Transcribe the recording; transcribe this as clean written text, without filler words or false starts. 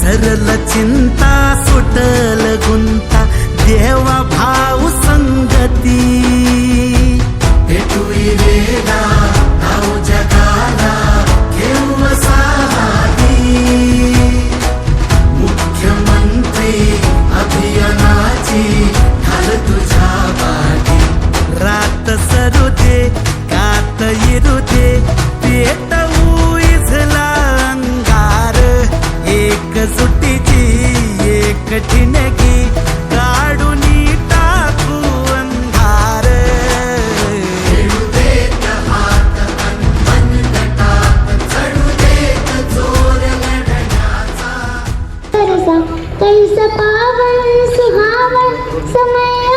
सरल चिंता सुटल गुंता देवा भाऊ संगती भेटुई वेला नाव जगाला घेऊ साहादी मुख्यमंत्री अभियानाची ढाल तुझ्या बागी रात सरू दे कात येरू दे पेटवू इझला अंगार एक सुट्टीची एक ठिणगी काढून टाकू अंधार खेळू देत हात मनगटात चढू देत जोर लढण्याचा कैसा पावन सुहावन समय